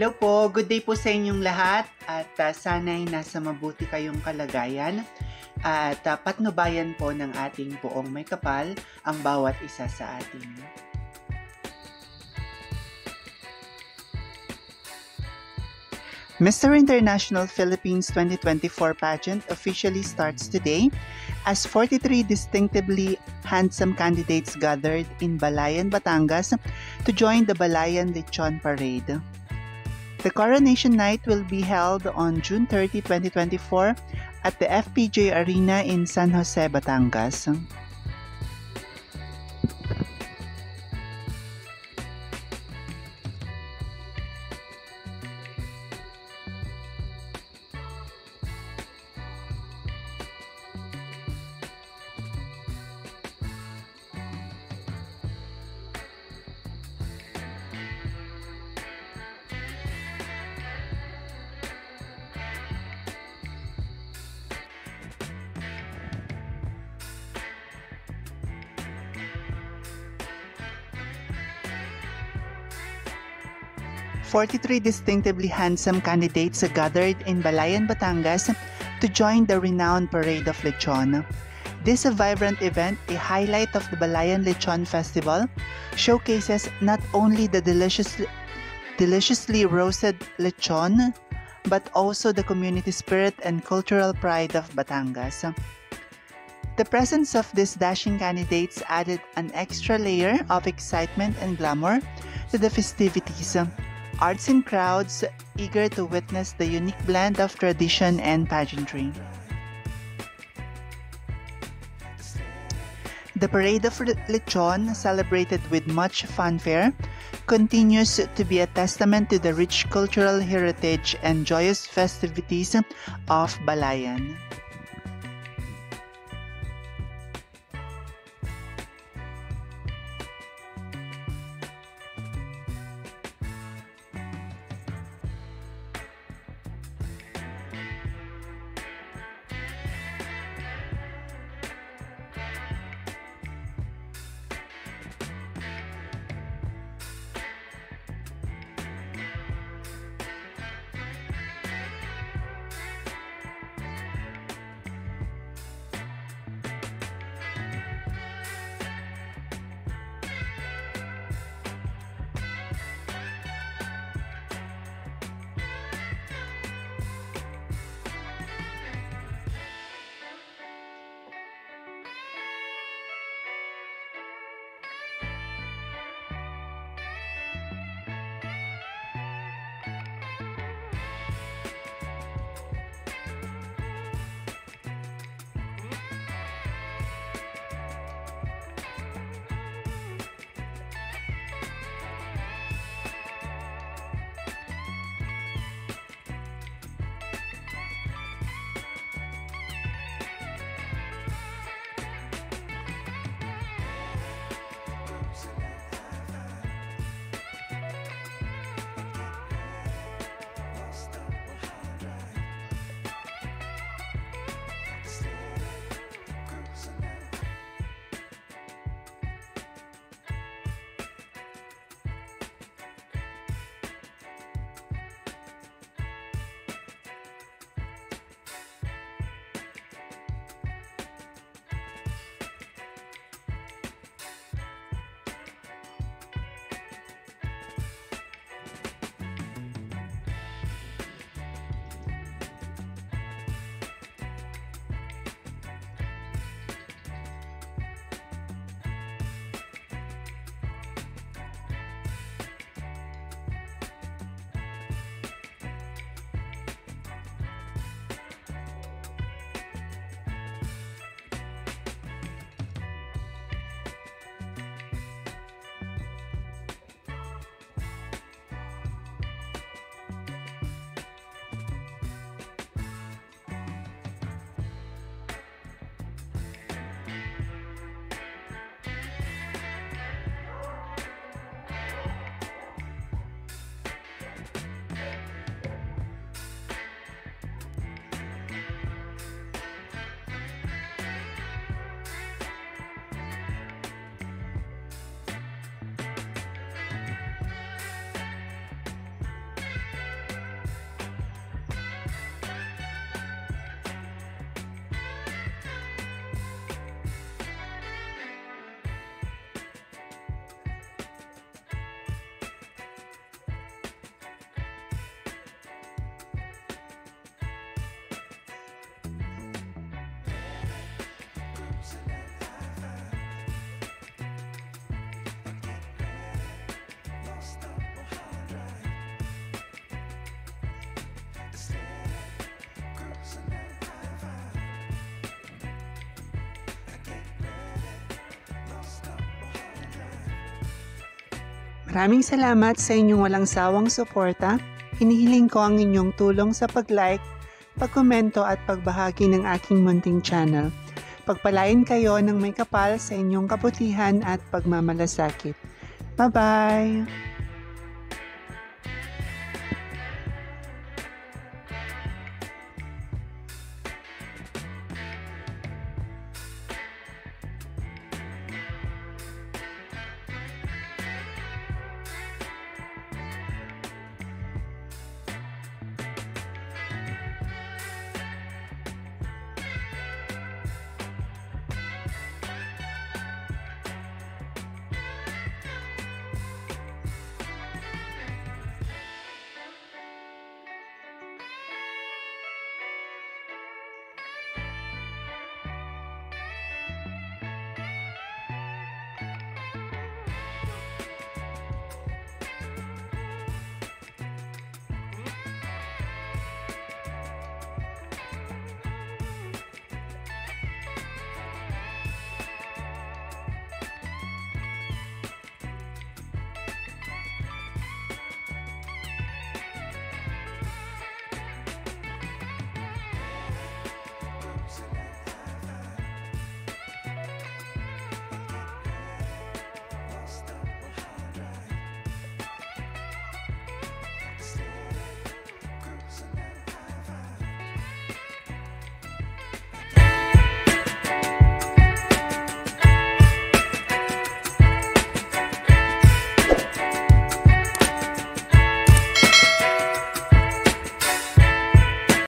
Hello po, good day po sa inyong lahat at sana'y nasa mabuti kayong kalagayan at patnubayan po ng ating poong may kapal ang bawat isa sa atin. Mr. International Philippines 2024 pageant officially starts today as 43 distinctively handsome candidates gathered in Balayan, Batangas to join the Balayan Lechon Parade. The coronation night will be held on June 30, 2024 at the FPJ Arena in San Jose, Batangas. "43 distinctively handsome candidates gathered in Balayan, Batangas to join the renowned Parade of Lechon. This vibrant event, a highlight of the Balayan Lechon Festival, showcases not only the deliciously roasted lechon, but also the community spirit and cultural pride of Batangas. The presence of these dashing candidates added an extra layer of excitement and glamour to the festivities. Arts and crowds eager to witness the unique blend of tradition and pageantry. The Parade of Lechon, celebrated with much fanfare, continues to be a testament to the rich cultural heritage and joyous festivities of Balayan. Maraming salamat sa inyong walang sawang suporta. Hinihiling ko ang inyong tulong sa pag-like, pagkomento at pagbahagi ng aking munting channel. Pagpalain kayo ng may kapal sa inyong kabutihan at pagmamalasakit. Bye-bye!